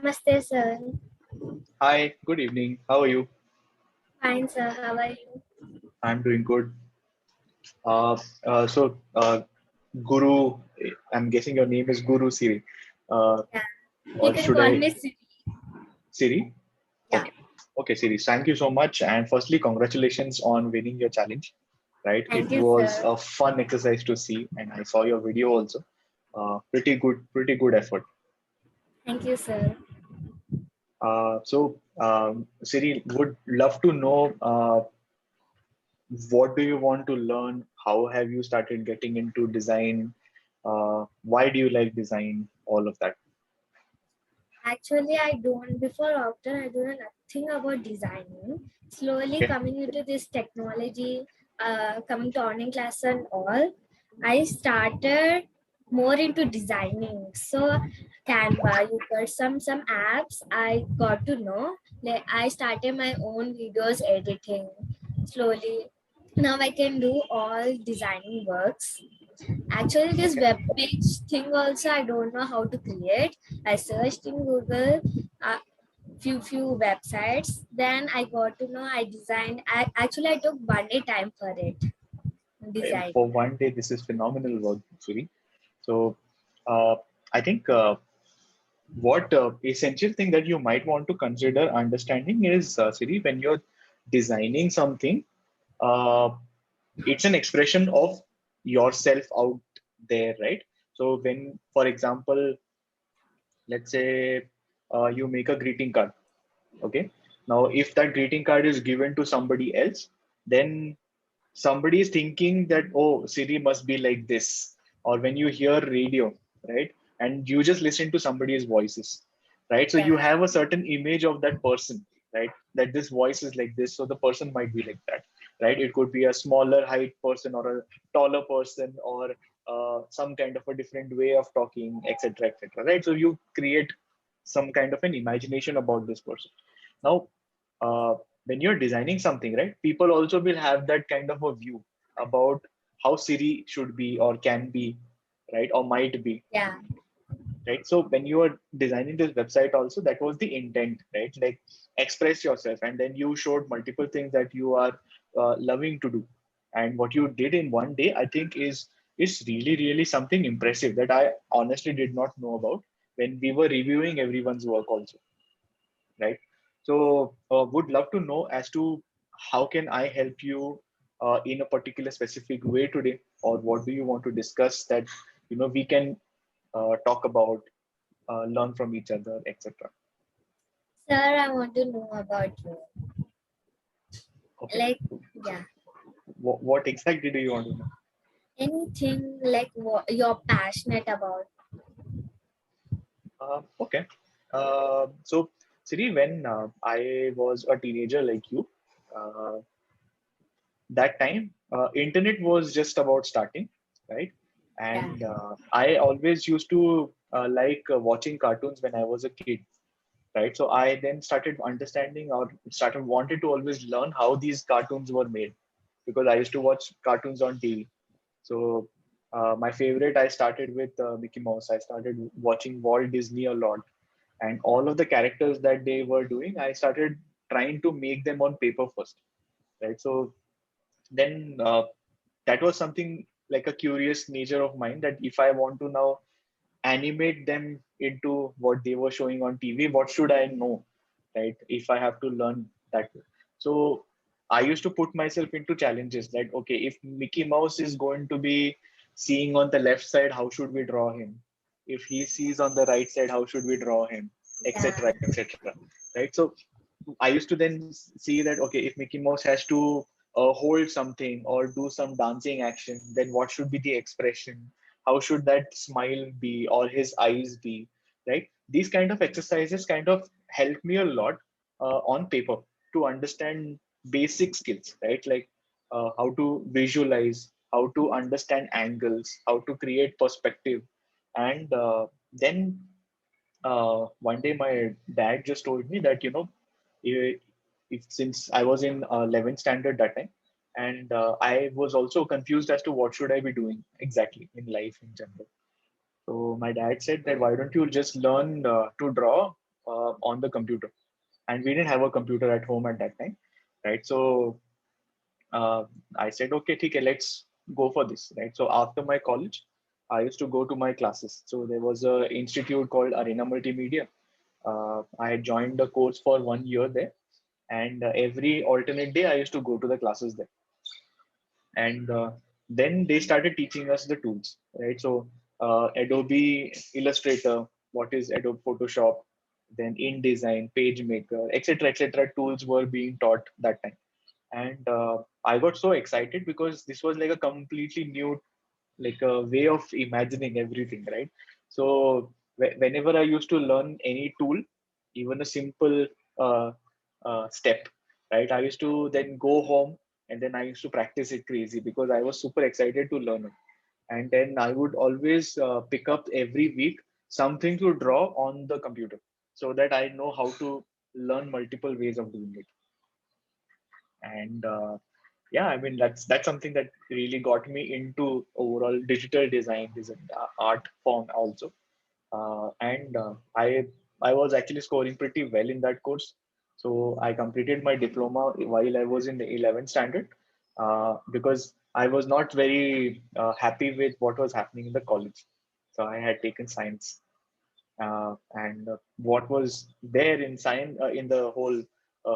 Namaste, sir. Hi, good evening. How are you? Fine, sir. How are you? I'm doing good. Uh, so, Guru, I'm guessing your name is Guru Siri, Yeah. You or can should call I me Siri. Siri? Yeah. Okay, okay, Siri. Thank you so much. And firstly, congratulations on winning your challenge. Right, Thank it you, was sir. a fun exercise to see, and I saw your video also. Pretty good effort. Thank you, sir. Siri, would love to know what do you want to learn? How have you started getting into design? Why do you like design? All of that. Actually, before after, I don't know nothing about designing. Slowly Okay. coming into this technology, coming to online class and all, I started more into designing. So, Canva, you got some apps I got to know. Like I started my own videos editing slowly. Now I can do all designing works. Actually, this Okay. web page thing also I don't know how to create. I searched in Google few websites. Then I got to know I designed. I took 1 day time for it design. For one day, this is phenomenal work, Suri. So, uh, I think what essential thing that you might want to consider understanding is, Siri, when you're designing something, uh, it's an expression of yourself out there, right? So, when, for example, let's say you make a greeting card. Okay. Now, if that greeting card is given to somebody else, then somebody is thinking that, oh, Siri must be like this. Or when you hear radio, right? And you just listen to somebody's voices, right? So you Yeah, have a certain image of that person, right? That this voice is like this. So the person might be like that, right? It could be a smaller height person or a taller person or some kind of a different way of talking, etc., etc., right? So you create some kind of an imagination about this person. Now, when you're designing something, right, people also will have that kind of a view about how Siri should be or can be, right, or might be, yeah, right? So when you were designing this website, also that was the intent, right? Like express yourself, and then you showed multiple things that you are loving to do, and what you did in one day, I think, is really something impressive that I honestly did not know about when we were reviewing everyone's work also, right? So would love to know as to how can I help you in a particular specific way today, or what do you want to discuss that we can talk about, learn from each other, etc. sir. I want to know about you. Okay. Like, yeah, What exactly do you want to know? anything like what you're passionate about. Okay. So, Siri, when I was a teenager like you, uh, that time internet was just about starting, right? Yeah, And I always used to like watching cartoons when I was a kid, right? So I then started understanding or started wanted to always learn how these cartoons were made, because I used to watch cartoons on TV. So my favorite, I started with Mickey Mouse. I started watching Walt Disney a lot, and all of the characters that they were doing, I started trying to make them on paper first, right? So then that was something like a curious nature of mine, that if I want to now animate them into what they were showing on TV, what should I know, right? If I have to learn that. So I used to put myself into challenges like, okay, if Mickey Mouse is going to be seeing on the left side, how should we draw him? If he sees on the right side, how should we draw him? yeah, Etc. etc. Right. So I used to then see that, okay, if Mickey Mouse has to hold something or do some dancing action, then what should be the expression? How should that smile be or his eyes be? Right? These kind of exercises kind of help me a lot on paper to understand basic skills, right? Like how to visualize, how to understand angles, how to create perspective. And then one day my dad just told me that, if, if since I was in 11th standard that time, and I was also confused as to what should I be doing exactly in life in general. So my dad said that, why don't you just learn to draw on the computer, and we didn't have a computer at home at that time, right? So uh, I said, okay, okay, let's go for this, right? So after my college, I used to go to my classes. So there was a institute called Arena Multimedia. I had joined the course for 1 year there, and every alternate day I used to go to the classes there. And then they started teaching us the tools, right? So Adobe Illustrator, what is Adobe Photoshop, then InDesign, PageMaker, etc., tools were being taught that time. And I got so excited because this was like a completely new, like a way of imagining everything, right? So whenever I used to learn any tool, even a simple uh, step, right, I used to then go home and then I used to practice it crazy because I was super excited to learn it. And then I would always pick up every week something to draw on the computer so that I know how to learn multiple ways of doing it. And yeah, I mean that's something that really got me into overall digital design, this art form also. And I was actually scoring pretty well in that course, so I completed my diploma while I was in the 11th standard, because I was not very happy with what was happening in the college, so I had taken science. And what was there in science, in the whole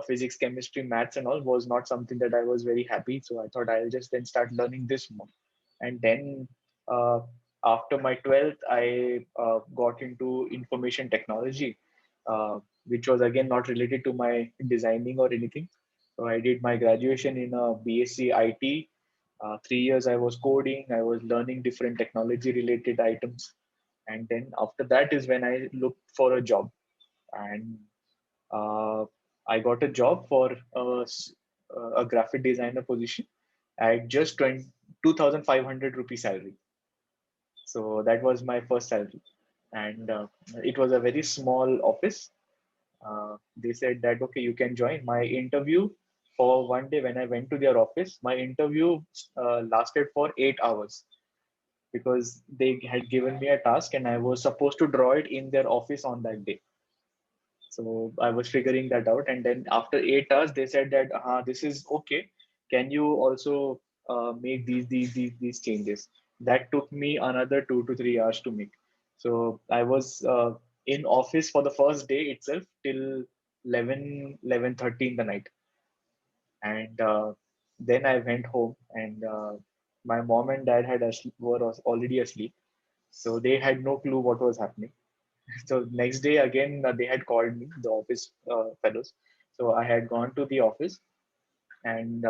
physics, chemistry, maths, and all was not something that I was very happy. So I thought I'll just then start learning this more. And then uh, after my 12th, I got into information technology, which was again not related to my designing or anything. So I did my graduation in a BSc IT. 3 years I was coding, I was learning different technology related items, and then after that is when I looked for a job. And uh, I got a job for a graphic designer position at just 22,500 rupee salary. So that was my first salary, and it was a very small office. They said that okay, you can join. My interview for one day when I went to their office, my interview lasted for 8 hours because they had given me a task and I was supposed to draw it in their office on that day. So I was figuring that out, and then after 8 hours, they said that this is okay. Can you also make these changes? That took me another 2 to 3 hours to make. So I was in office for the first day itself till 11:30 in the night, and then I went home, and my mom and dad were already asleep, so they had no clue what was happening. So next day again, they had called me, the office fellows. So I had gone to the office, and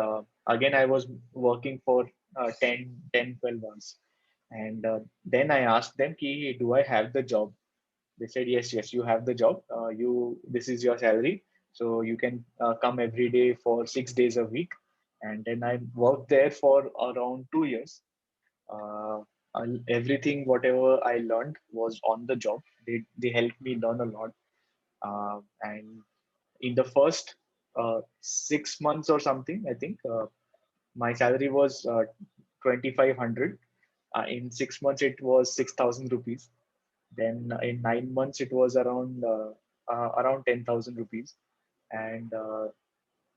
again I was working for 12 hours. And then I asked them, Ki, do I have the job? They said, yes, yes, you have the job. This is your salary. So you can come every day for 6 days a week. And then I worked there for around 2 years. Uh, Everything, whatever I learned was on the job. They helped me learn a lot. And in the first 6 months or something, I think my salary was 2,500. In 6 months, it was 6,000 rupees. Then in 9 months, it was around 10,000 rupees. And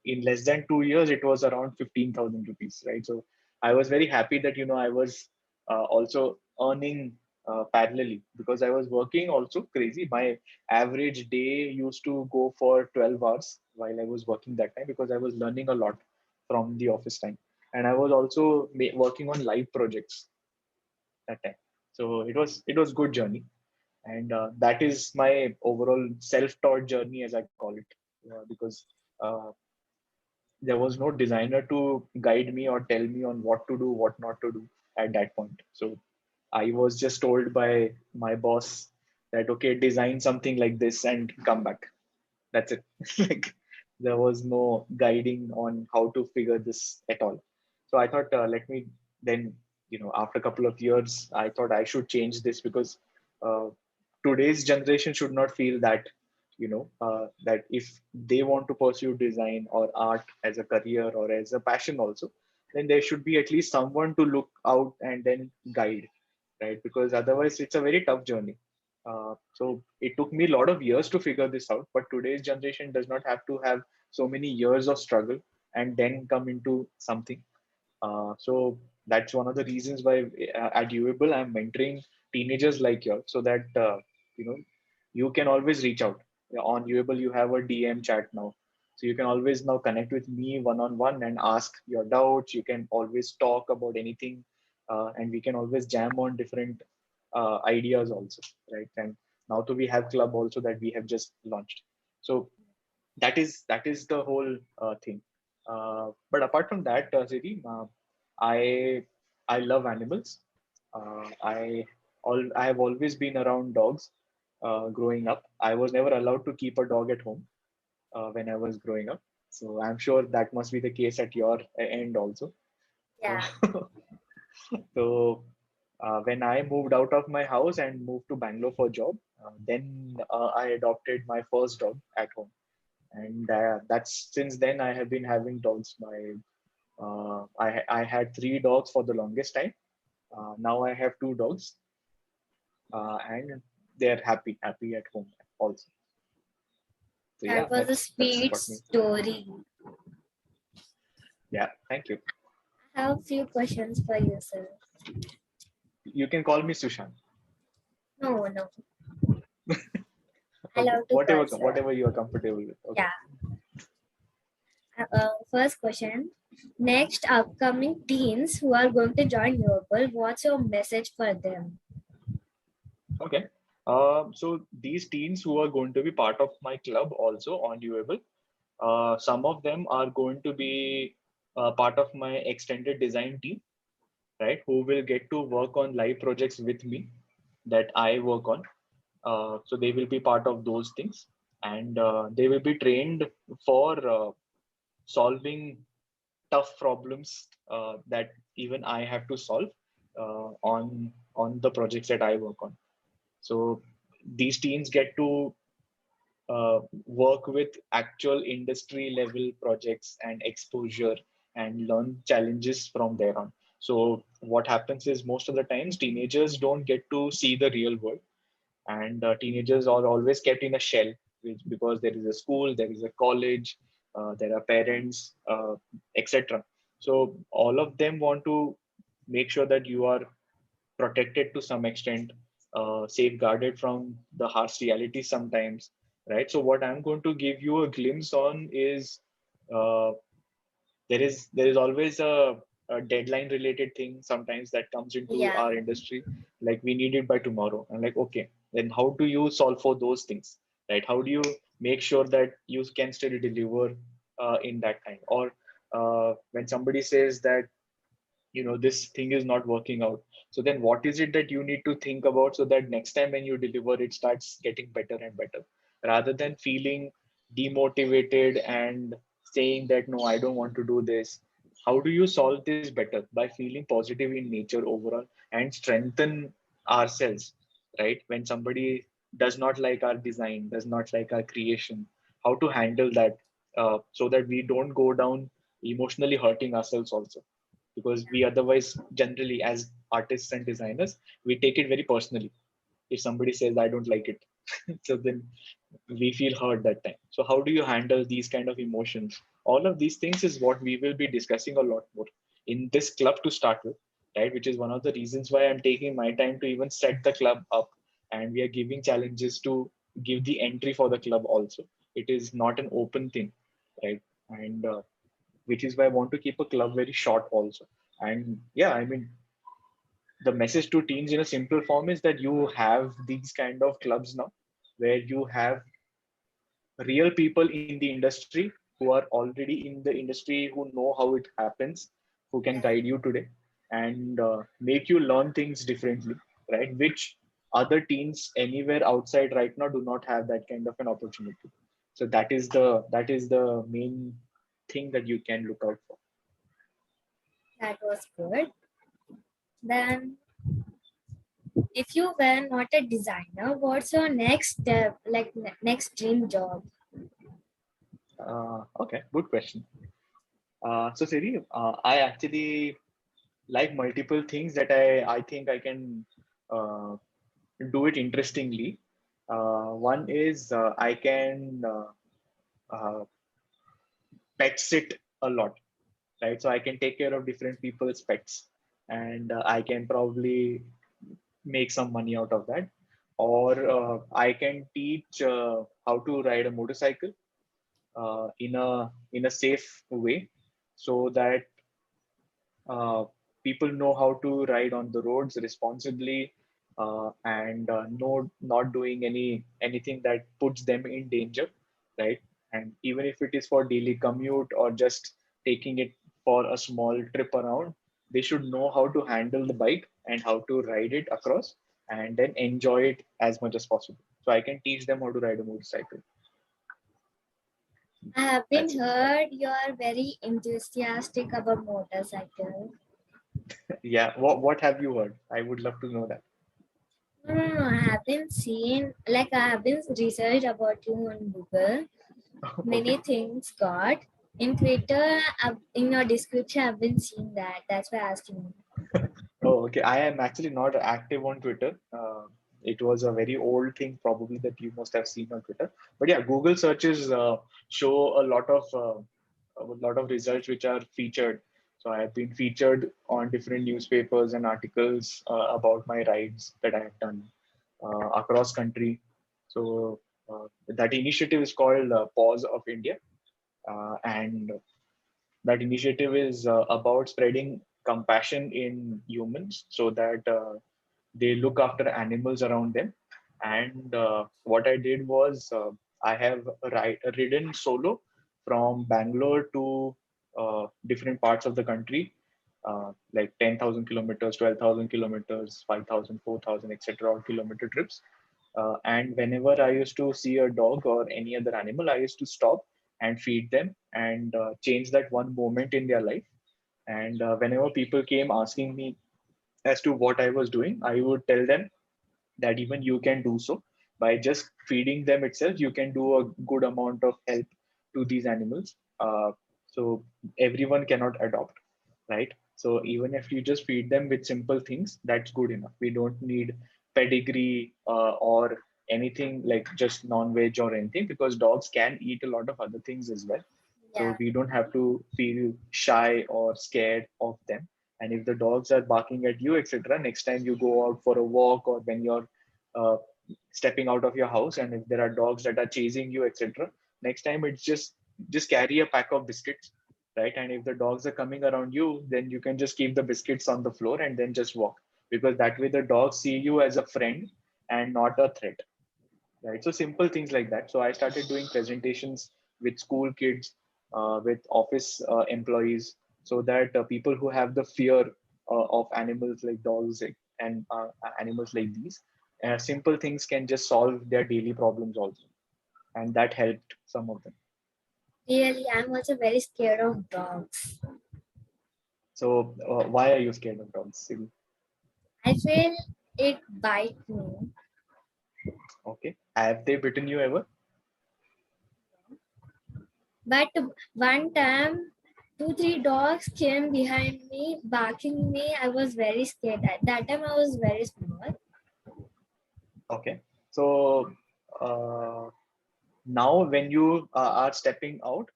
in less than 2 years, it was around 15,000 rupees, right? So I was very happy that, I was also earning parallelly because I was working also crazy. My average day used to go for 12 hours while I was working that time because I was learning a lot from the office time. And I was also working on live projects that time. So it was good journey. And that is my overall self-taught journey, as I call it, because uh, there was no designer to guide me or tell me on what to do, what not to do at that point. So I was just told by my boss that, okay, design something like this and come back. That's it. Like there was no guiding on how to figure this at all. So I thought, let me then, after a couple of years, I thought I should change this because uh, today's generation should not feel that, that if they want to pursue design or art as a career or as a passion also, then there should be at least someone to look out and then guide, right? Because otherwise, it's a very tough journey. So it took me a lot of years to figure this out, but today's generation does not have to have so many years of struggle and then come into something. So that's one of the reasons why at Uable I'm mentoring teenagers like you, so that you know you can always reach out. On Uable you have a DM chat now, so you can always now connect with me one on one and ask your doubts. You can always talk about anything, and we can always jam on different ideas also, right? And now too we have club also that we have just launched. So that is the whole thing. But apart from that, Siri, I I love animals. I have always been around dogs. Growing up, I was never allowed to keep a dog at home when I was growing up. So I'm sure that must be the case at your end also. So, Yeah, so when I moved out of my house and moved to Bangalore for job, then I adopted my first dog at home, and that's since then I have been having dogs. I had three dogs for the longest time. Now I have two dogs, and they're happy at home also. So that yeah, was a that's sweet what me. story. Yeah, thank you. I have a few questions for you, sir. You can call me Sushant. No, no, Okay, allowed to call, sir. whatever you are comfortable with. Okay. Yeah. First question. Next, upcoming teens who are going to join Noble, what's your message for them? Okay. So these teens who are going to be part of my club also on Doable, some of them are going to be part of my extended design team, right? Who will get to work on live projects with me that I work on. So they will be part of those things, and they will be trained for solving tough problems that even I have to solve on the projects that I work on. So these teams get to work with actual industry level projects and exposure and learn challenges from there on. So what happens is most of the times teenagers don't get to see the real world, and teenagers are always kept in a shell, because there is a school, there is a college, there are parents, etc. So all of them want to make sure that you are protected to some extent, safeguarded from the harsh reality sometimes, right? So what I'm going to give you a glimpse on is uh, there is always a deadline related thing sometimes that comes into Yeah, our industry, like we need it by tomorrow. I'm like, okay, then how do you solve for those things, right? How do you make sure that you can still deliver in that time? Or when somebody says that this thing is not working out, so then what is it that you need to think about, so that next time when you deliver it starts getting better and better, rather than feeling demotivated and saying that no, I don't want to do this. How do you solve this better? By feeling positive in nature overall and strengthen ourselves, right? When somebody does not like our design, does not like our creation, how to handle that, so that we don't go down emotionally hurting ourselves also, because we otherwise generally as artists and designers, we take it very personally if somebody says I don't like it. So then we feel hurt that time. So how do you handle these kind of emotions? All of these things is what we will be discussing a lot more in this club to start with, right? Which is one of the reasons why I'm taking my time to even set the club up, and we are giving challenges to give the entry for the club also. It is not an open thing, right? And which is why I want to keep a club very short also. And yeah, I mean, the message to teens in a simple form is that you have these kind of clubs now, where you have real people in the industry who are already in the industry, who know how it happens, who can yeah, guide you today and make you learn things differently, right? Which other teens anywhere outside right now do not have that kind of an opportunity. So that is the main thing that you can look out for. that was good. Then, if you were not a designer, what's your next step, like next dream job? Okay, good question. So Siri, I actually like multiple things that I think I can uh, do it interestingly. One is I can uh, pet sit a lot, right? So I can take care of different people's pets, and I can probably make some money out of that. Or I can teach how to ride a motorcycle in a safe way, so that uh, people know how to ride on the roads responsibly, and not doing anything that puts them in danger, right? And even if it is for daily commute or just taking it for a small trip around, they should know how to handle the bike and how to ride it across, and then enjoy it as much as possible. So I can teach them how to ride a motorcycle. I have That's been it. heard you are very enthusiastic about motorcycle. Yeah. What have you heard? I would love to know that. No, no, no. I haven't seen, like, I have been research about you on Google. Many Okay. things got. In Twitter, in your description, I've been seeing that. That's why I'm asking. Oh, okay. I am actually not active on Twitter. It was a very old thing, probably, that you must have seen on Twitter. But yeah, Google searches show a lot of results which are featured. So I have been featured on different newspapers and articles about my rides that I have done across country. So that initiative is called Pause of India, and that initiative is about spreading compassion in humans, so that they look after animals around them. And what I did was, I have ridden solo from Bangalore to different parts of the country, like 10,000 kilometers, 12,000 kilometers, 5,000, 4,000, etc. kilometer trips. And whenever I used to see a dog or any other animal, I used to stop and feed them and change that one moment in their life. And whenever people came asking me as to what I was doing, I would tell them that even you can do so. By just feeding them itself, you can do a good amount of help to these animals. So everyone cannot adopt, right? So even if you just feed them with simple things, that's good enough. We don't need pedigree or anything like just non-veg or anything, because dogs can eat a lot of other things as well. So Yeah, we don't have to feel shy or scared of them. And if the dogs are barking at you, etc., next time you go out for a walk, or when you're uh, stepping out of your house, and if there are dogs that are chasing you, etc., next time it's just carry a pack of biscuits, right? And if the dogs are coming around you, then you can just keep the biscuits on the floor and then just walk, because that way the dogs see you as a friend and not a threat, right? So simple things like that. So I started doing presentations with school kids, with office employees, so that people who have the fear of animals like dogs and animals like these, simple things can just solve their daily problems also, and that helped some of them. really, I'm also very scared of dogs. So why are you scared of dogs, Sibu? I feel it bite me, Okay, have they bitten you ever? but one time, two, three dogs came behind me, barking me. I was very scared. At that time, I was very small. Okay, so uh, now when you are stepping out,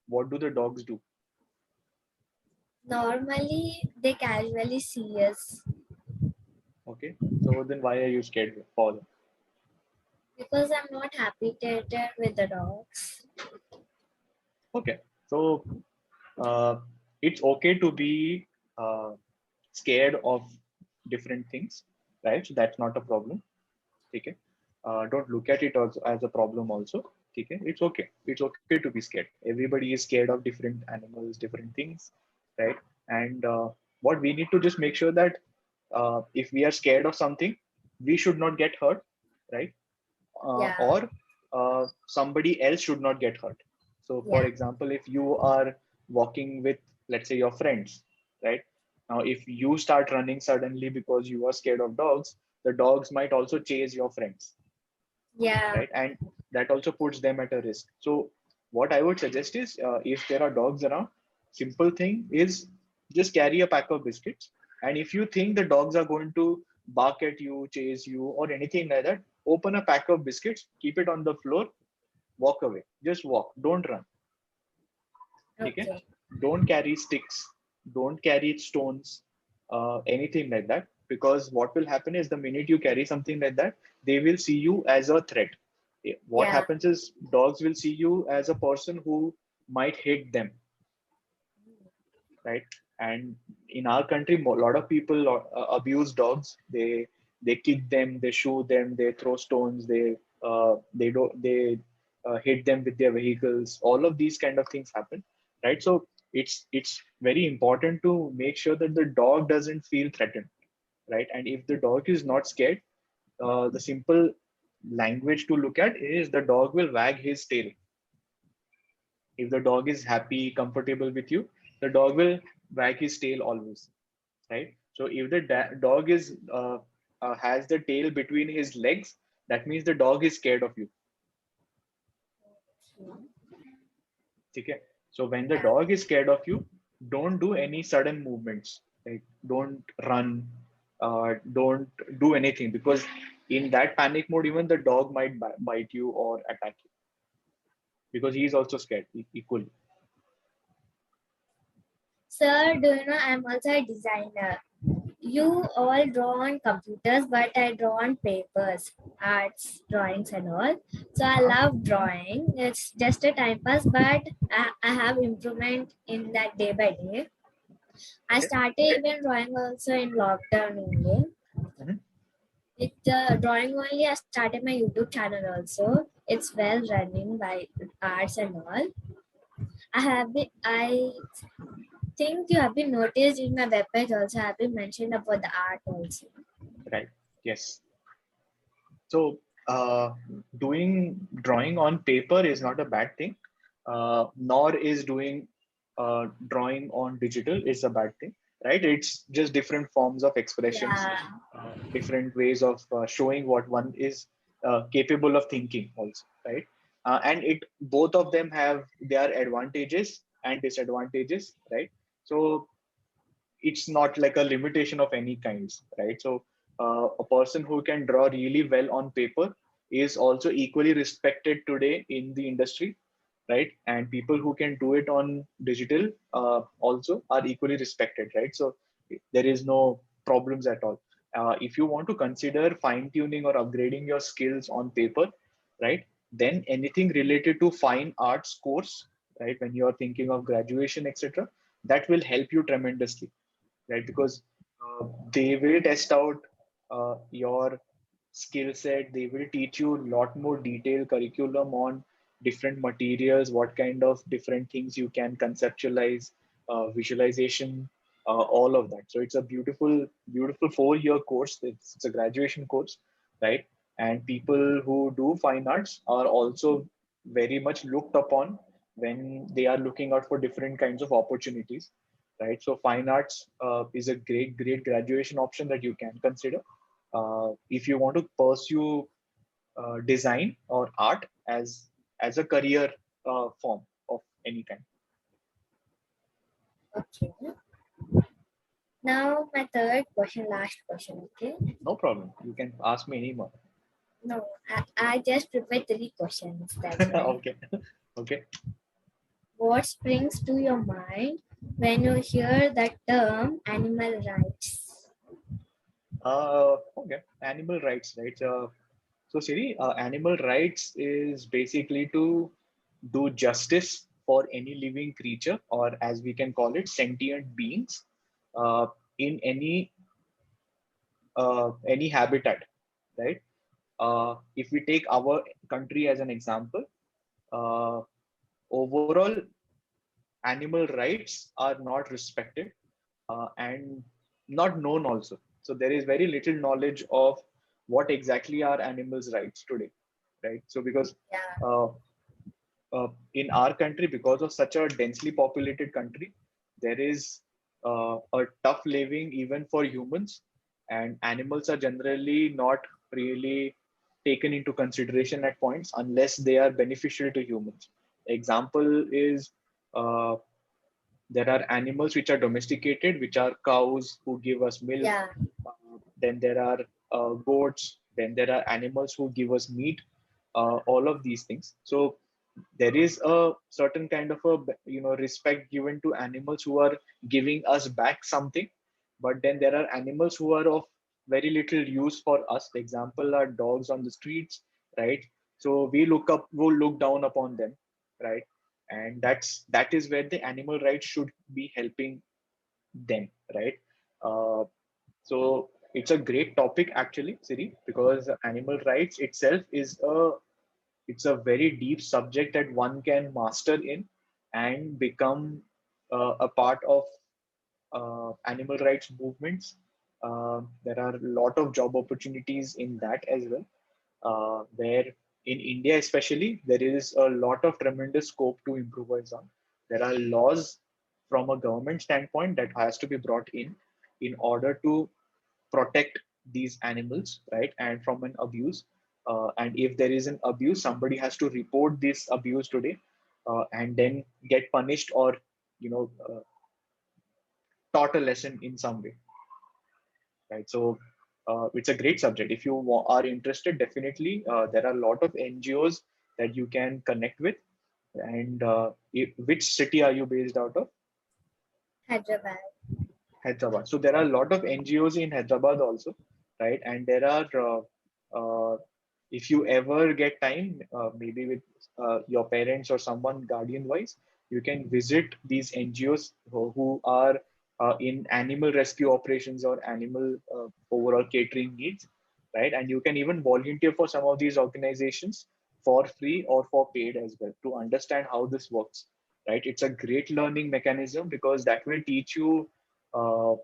what do the dogs do? Normally, they casually see us Okay. So then why are you scared for them? because I'm not habituated with the dogs. Okay. So uh, it's okay to be scared of different things, right? So that's not a problem. Okay. Don't look at it as a problem also. Okay. It's okay. It's okay to be scared. Everybody is scared of different animals, different things, right? And what we need to just make sure that if we are scared of something, we should not get hurt, right? Yeah, Or somebody else should not get hurt. So, for yeah, example, if you are walking with, let's say, your friends, right? Now, if you start running suddenly because you are scared of dogs, the dogs might also chase your friends, yeah, right? And that also puts them at a risk. So, what I would suggest is, if there are dogs around, simple thing is just carry a pack of biscuits. And if you think the dogs are going to bark at you, chase you, or anything like that, open a pack of biscuits, keep it on the floor, walk away. Just walk. Don't run. Okay? Okay. Don't carry sticks. Don't carry stones, anything like that. Because what will happen is the minute you carry something like that, they will see you as a threat. What Yeah. happens is dogs will see you as a person who might hit them, right? And in our country, a lot of people abuse dogs. They kick them, they shoot them, they throw stones, they hit them with their vehicles. All of these kind of things happen, right? So it's very important to make sure that the dog doesn't feel threatened, right? And if the dog is not scared, the simple language to look at is the dog will wag his tail. If the dog is happy, comfortable with you, the dog will wag his tail always, right? So if the dog is has the tail between his legs, that means the dog is scared of you. Okay? So when the Yeah. dog is scared of you, don't do any sudden movements. Like don't run, don't do anything, because in that panic mode, even the dog might bite you or attack you because he is also scared equally. Sir, do you know I'm also a designer? You all draw on computers, but I draw on papers, arts, drawings, and all. So I Uh-huh. love drawing. It's just a time pass, but I have improvement in that day by day. I Okay. started even drawing also in lockdown only. Mhm. With drawing only, I started my YouTube channel also. It's well running by arts and all. I think you have been noticed in my webpage also. I have been mentioned about the art also. Right. Yes. So, doing drawing on paper is not a bad thing, nor is doing drawing on digital is a bad thing, right? It's just different forms of expressions, Yeah, different ways of showing what one is capable of thinking, also, right? And it both of them have their advantages and disadvantages, right? So it's not like a limitation of any kinds, right? So a person who can draw really well on paper is also equally respected today in the industry, right? And people who can do it on digital also are equally respected, right? So there is no problems at all. If you want to consider fine tuning or upgrading your skills on paper, right, then anything related to fine arts course, right, when you are thinking of graduation, etc., that will help you tremendously, right? Because they will test out your skill set. They will teach you a lot more detailed curriculum on different materials, what kind of different things you can conceptualize, visualization, all of that. So it's a beautiful, beautiful 4 year course. It's a graduation course, right? And people who do fine arts are also very much looked upon when they are looking out for different kinds of opportunities, right? So fine arts is a great graduation option that you can consider if you want to pursue design or art as a career form of any kind. okay. Now my third question, last question, okay? No problem. You can ask me any more. No, I just prepared three questions, that's why. Okay. Okay. What springs to your mind when you hear the term animal rights? Okay. Animal rights, right? So Siri, animal rights is basically to do justice for any living creature, or as we can call it, sentient beings, uh, in any habitat, right? If we take our country as an example, uh, overall animal rights are not respected and not known also. So there is very little knowledge of what exactly are animals' rights today, right? So because Yeah, uh, in our country, because of such a densely populated country, there is a tough living even for humans, and animals are generally not really taken into consideration at points unless they are beneficial to humans. Example is uh, there are animals which are domesticated, which are cows who give us milk. yeah, then there are goats, then there are animals who give us meat, all of these things. So there is a certain kind of a respect given to animals who are giving us back something, but then there are animals who are of very little use for us. The example are dogs on the streets, right? So we'll look down upon them, right? And that is where the animal rights should be helping them, right? uh, so it's a great topic actually, Siri, because animal rights itself is a very deep subject that one can master in and become a part of animal rights movements. There are a lot of job opportunities in that as well, where in India especially, there is a lot of tremendous scope to improvise on. There are laws from a government standpoint that has to be brought in order to protect these animals, right? And from an abuse. And if there is an abuse, somebody has to report this abuse today, and then get punished or taught a lesson in some way, right? So it's a great subject. If you are interested, definitely there are a lot of NGOs that you can connect with. And which city are you based out of? Hyderabad. Hyderabad. So there are a lot of NGOs in Hyderabad also, right? And there are, if you ever get time, maybe with your parents or someone guardian wise, you can visit these NGOs who are in animal rescue operations or animal overall catering needs, right? And you can even volunteer for some of these organizations for free or for paid as well to understand how this works, right? It's a great learning mechanism because that will teach you uh,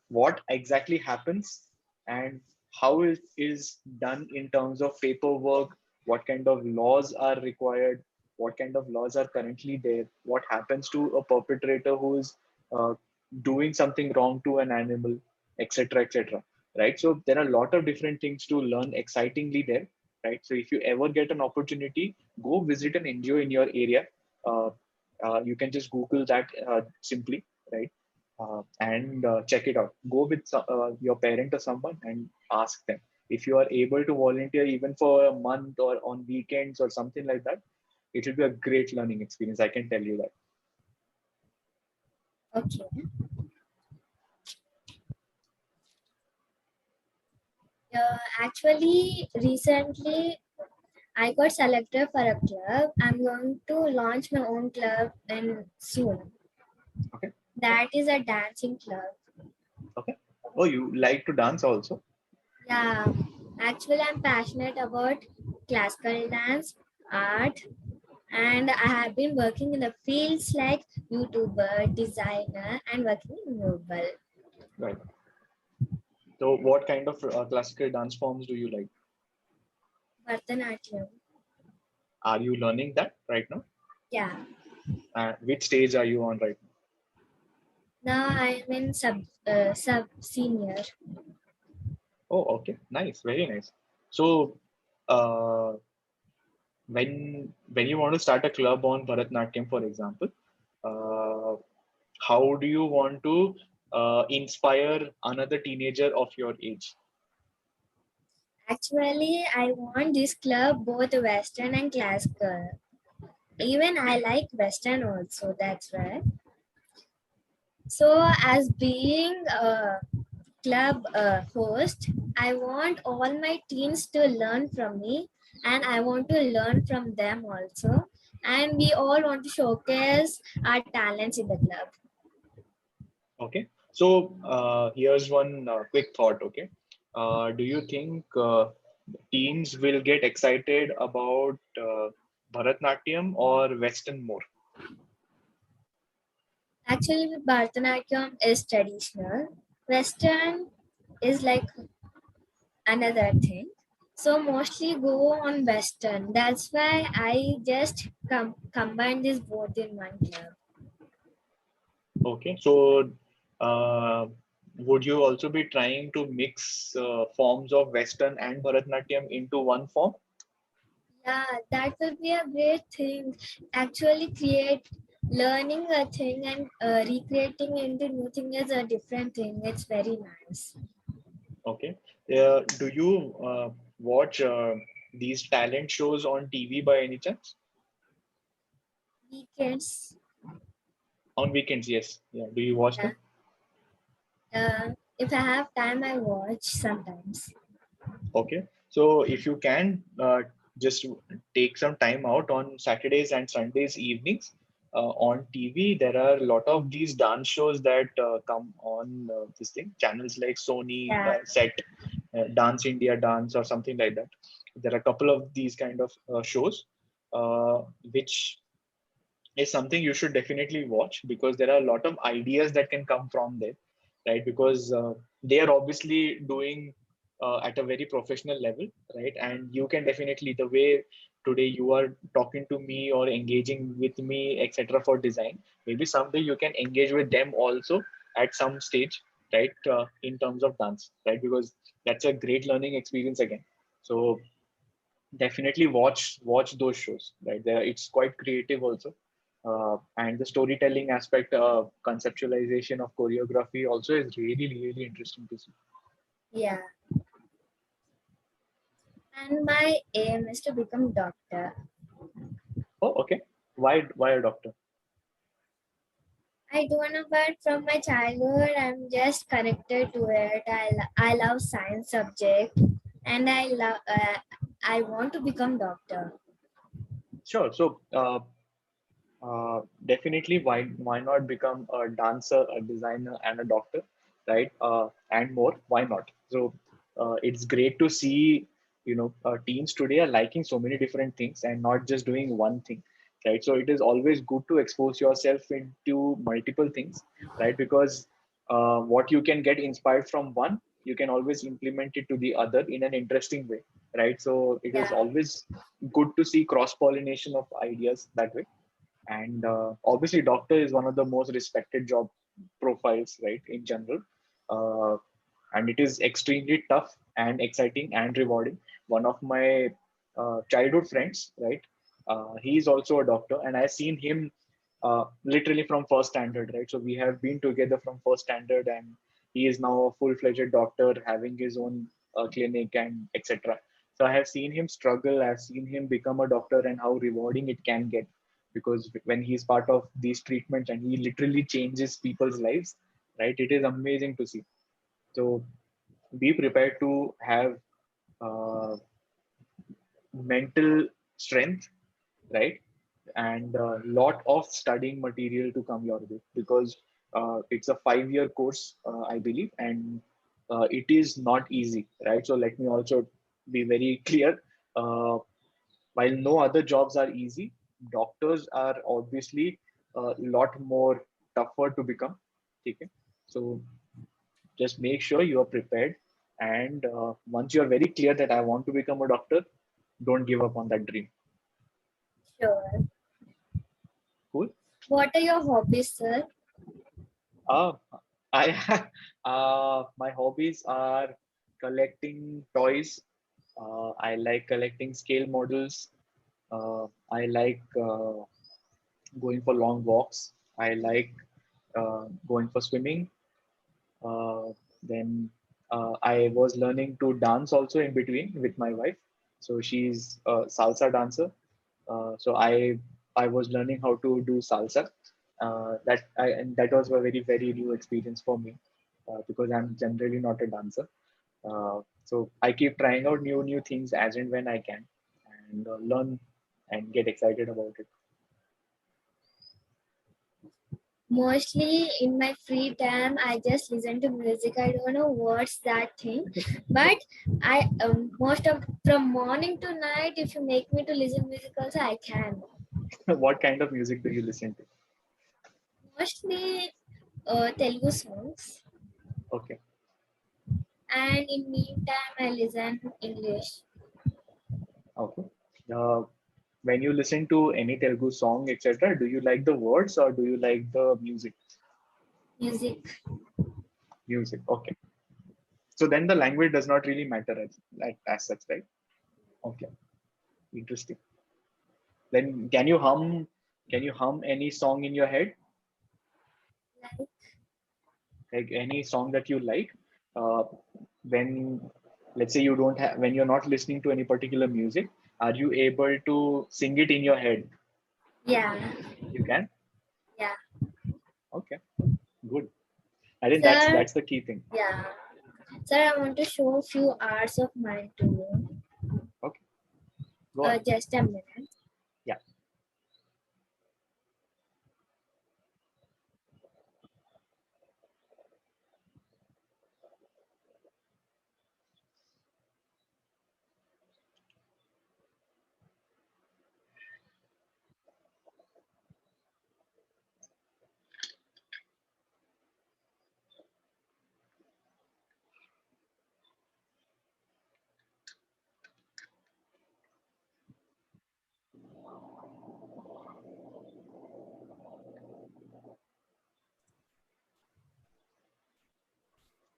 what exactly happens and how it is done in terms of paperwork, what kind of laws are required, what kind of laws are currently there, what happens to a perpetrator who is uh, doing something wrong to an animal, etc., etc. Right? So there are a lot of different things to learn excitingly there. Right? So if you ever get an opportunity, go visit an NGO in your area. Uh, you can just Google that simply, right? And check it out. Go with your parent or someone and ask them. If you are able to volunteer even for a month or on weekends or something like that, it will be a great learning experience. I can tell you that. Okay. Actually, recently I got selected for a club. I'm going to launch my own club in soon. Okay. That is a dancing club. Okay. Oh, you like to dance also? Yeah, actually, I'm passionate about classical dance, art, and I have been working in the fields like YouTuber, designer, and working in mobile. Right. So, what kind of classical dance forms do you like? Bharatanatyam. Are you learning that right now? Yeah. Which stage are you on right now? Now I am in sub senior. Oh, okay. Nice. Very nice. So, uh, when you want to start a club on Bharatnatyam, for example, uh, how do you want to inspire another teenager of your age? Actually, I want this club both Western and classical. Even I like Western also. That's right. So, as being a club host, I want all my teens to learn from me, and I want to learn from them also. And we all want to showcase our talents in the club. Okay. So here's one quick thought. Okay. Do you think teens will get excited about Bharatnatyam or Western more? Actually, Bharatanatyam is traditional. Western is like another thing. So mostly go on Western. That's why I just combine this both in one club. Okay. So uh, would you also be trying to mix forms of Western and Bharatnatyam into one form? Yeah, that will be a great thing. Actually, create learning a thing and recreating into new thing is a different thing. It's very nice. Okay. Do you watch these talent shows on TV by any chance? Weekends. On weekends, yes. Yeah. Do you watch Yeah. them? If I have time, I watch sometimes. Okay. So if you can just take some time out on Saturdays and Sundays evenings on TV, there are a lot of these dance shows that come on this thing channels like Sony Yeah. Set, Dance India Dance or something like that. There are a couple of these kind of shows which is something you should definitely watch because there are a lot of ideas that can come from there, right? Because they are obviously doing at a very professional level, right? And you can definitely, the way today you are talking to me or engaging with me, etc., for design, maybe someday you can engage with them also at some stage, right? In terms of dance, right? Because that's a great learning experience again. So definitely watch those shows, right? There it's quite creative also, and the storytelling aspect, conceptualization of choreography also is really really interesting to see. Yeah. And my aim is to become doctor. Oh, okay. Why a doctor? I don't know, but from my childhood, I'm just connected to it. I love science subject, and I want to become doctor. Sure. So definitely, why not become a dancer, a designer, and a doctor, right? And more. Why not? So it's great to see, teens today are liking so many different things and not just doing one thing, right? So it is always good to expose yourself into multiple things, right? Because what you can get inspired from one, you can always implement it to the other in an interesting way, right? So it is Yeah, always good to see cross pollination of ideas that way. And obviously doctor is one of the most respected job profiles, right, in general. uh, and it is extremely tough and exciting and rewarding. One of my childhood friends, right, he is also a doctor, and I've seen him literally from first standard, right? So we have been together from first standard, and he is now a full-fledged doctor having his own clinic and etc. So I have seen him struggle, I've seen him become a doctor, and how rewarding it can get, because when he's part of these treatments and he literally changes people's lives, right, it is amazing to see. So be prepared to have uh, mental strength, right? And a lot of studying material to come your way, because it's a 5-year course, I believe, and it is not easy, right? So let me also be very clear. While no other jobs are easy, doctors are obviously a lot more tougher to become. Okay? So just make sure you are prepared. And once you are very clear that I want to become a doctor, don't give up on that dream. sure. Cool. What are your hobbies, sir? Uh, I my hobbies are collecting toys. I like collecting scale models. I like going for long walks. I like going for swimming. Then I was learning to dance also in between with my wife. So she's a salsa dancer. So I was learning how to do salsa. And that was a very new experience for me, because I'm generally not a dancer. So I keep trying out new things as and when I can, and learn and get excited about it. Mostly in my free time, I just listen to music. I don't know what's that thing, but I most of from morning to night, if you make me to listen music, also I can. What kind of music do you listen to? Mostly Telugu songs, Okay. and in meantime, I listen English Okay. Uh, when you listen to any Telugu song, etc., do you like the words or do you like the music? music. Music. Okay. So then the language does not really matter as such, right? Okay. Interesting. Then can you hum any song in your head? Like Like any song that you like? Uh, when, let's say, you don't have, when you're not listening to any particular music, are you able to sing it in your head? Yeah, You can. yeah. Okay, good. I think Sir, that's the key thing. yeah. Sir, I want to show a few arts of mine to you. Okay, go on. Just a minute. Yeah.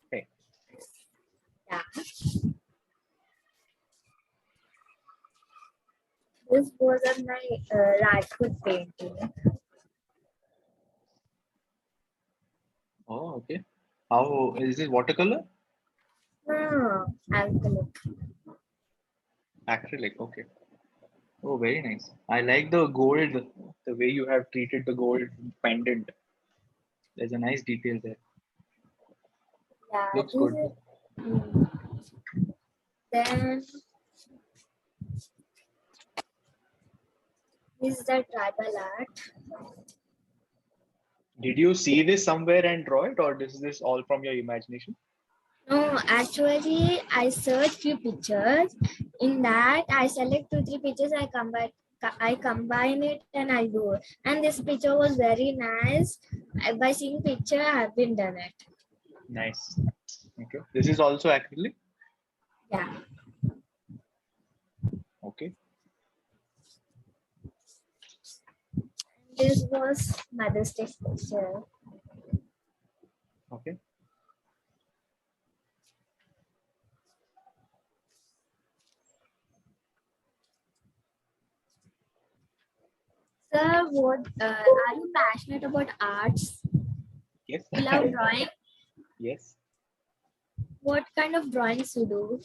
Okay. Yeah, this was on my Rajput painting. Oh, okay. How is it? Watercolor? No, alchemic. Acrylic. Okay. Oh, very nice. I like the gold, the way you have treated the gold pendant. There's a nice detail there. Yeah, Looks this good. is. mm, Then this is the tribal art. Did you see this somewhere and draw it, or is this all from your imagination? No, actually, I search few pictures. In that, I select 2 3 pictures. I combine it and I do. And this picture was very nice. By seeing picture, I have been done it. Nice. Okay. This is also acrylic. Yeah, Okay. this was Mother's Day picture. Okay. Sir, what are you passionate about arts? Yes. You love drawing. Yes. What kind of drawings you do?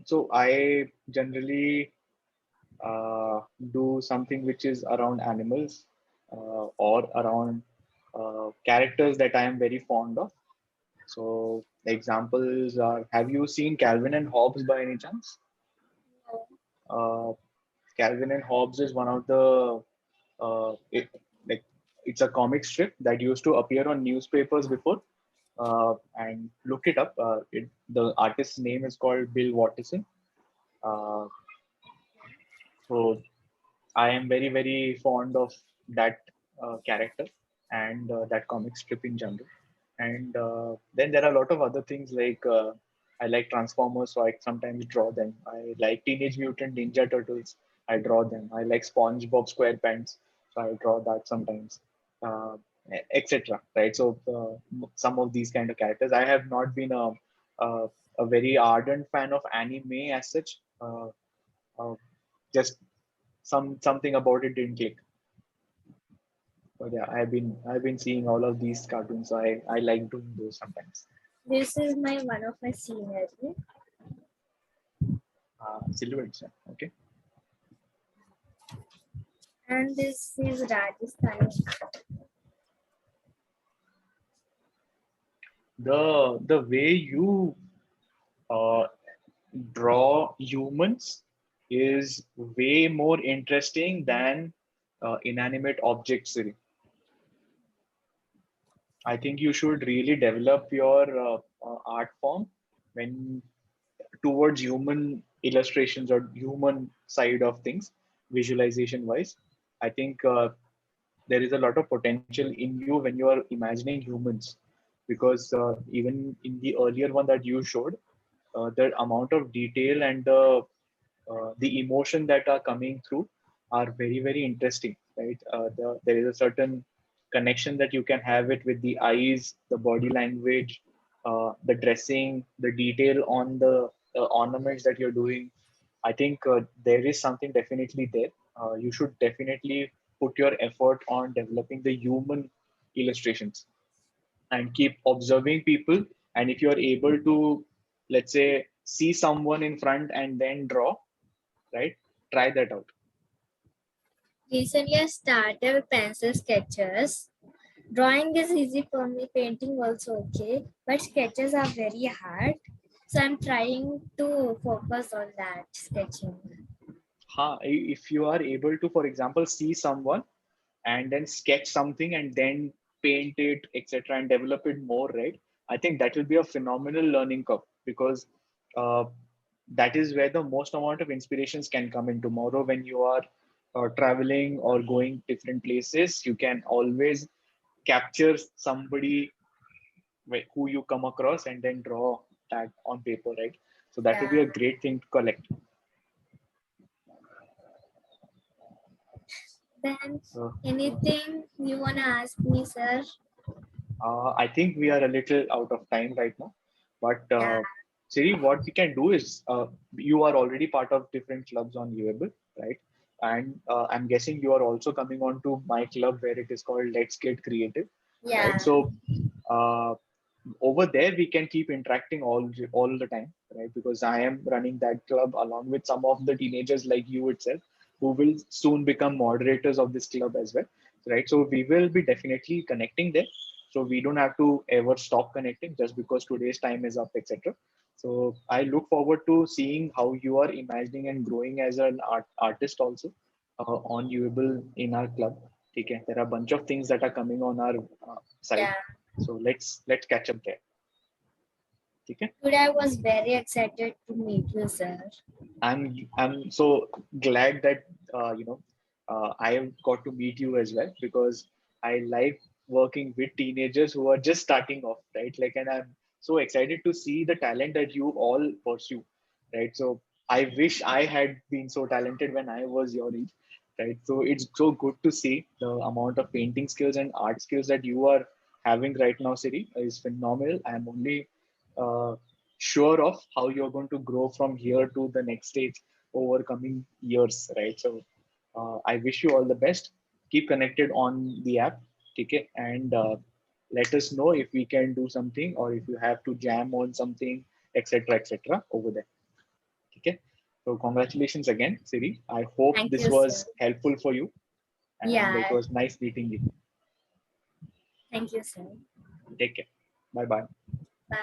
So I generally uh, do something which is around animals or around characters that I am very fond of. So examples are: have you seen Calvin and Hobbes by any chance? Uh, Calvin and Hobbes is one of the like it's a comic strip that used to appear on newspapers before. And look it up. The artist's name is called Bill Watterson. Uh, so I am very, very fond of that character and that comic strip in general. And then there are a lot of other things like I like Transformers, so I sometimes draw them. I like Teenage Mutant Ninja Turtles, I draw them. I like SpongeBob SquarePants, so I draw that sometimes, uh, etc. Right? So some of these kind of characters. I have not been a, a very ardent fan of anime as such. Uh, just something about it didn't click. But yeah, I've been seeing all of these cartoons, so I like doing those sometimes. This is my one of my seniors. Silhouettes, yeah. Okay. And this is Rajasthani. The way you uh, draw humans is way more interesting than inanimate objects. Siri. I think you should really develop your art form when towards human illustrations or human side of things, visualization wise. I think there is a lot of potential in you when you are imagining humans, because even in the earlier one that you showed, the amount of detail and the emotion that are coming through are very, very interesting, right? There is a certain connection that you can have it with the eyes, the body language, the dressing, the detail on the ornaments that you're doing. I think there is something definitely there. You should definitely put your effort on developing the human illustrations and keep observing people And if you are able to, let's say, see someone in front and then draw, right? Try that out. Recently, I started with pencil sketches. Drawing is easy for me, painting also okay, but sketches are very hard. So I'm trying to focus on that sketching. If you are able to, for example, see someone and then sketch something and then paint it, etc., and develop it more, right? I think that will be a phenomenal learning curve, because uh, that is where the most amount of inspirations can come in. Tomorrow when you are traveling or going different places, you can always capture somebody who you come across and then draw that on paper, right? So that will be Yeah. a great thing to collect. Then Uh, anything you wanna ask me, sir? I think we are a little out of time right now, but Yeah. Siri, what we can do is, you are already part of different clubs on Uable, right? And I'm guessing you are also coming on to my club where it is called Let's Get Creative, right? Yeah. So uh, over there we can keep interacting all the time, right? Because I am running that club along with some of the teenagers like you itself, who will soon become moderators of this club as well, right? So we will be definitely connecting there, so we don't have to ever stop connecting just because today's time is up, etc. So I look forward to seeing how you are imagining and growing as an artist also, on Uable in our club. Okay, there are a bunch of things that are coming on our side, Yeah. so let's catch up there. Okay. Today I was very excited to meet you, sir. I'm so glad that I have got to meet you as well, because I like working with teenagers who are just starting off, right? Like, and I'm so excited to see the talent that you all pursue, right? So I wish I had been so talented when I was your age, right? So it's so good to see the amount of painting skills and art skills that you are having right now, Siri, is phenomenal. I'm only sure of how you're going to grow from here to the next stage over coming years, right? So I wish you all the best. Keep connected on the app, okay? And let us know if we can do something or if you have to jam on something, etc., etc. over there. Okay. So congratulations again, Siri. I hope Thank this you, sir. was helpful for you, and it Yeah. was nice meeting you. Thank you, sir. Take care. Bye bye. Bye.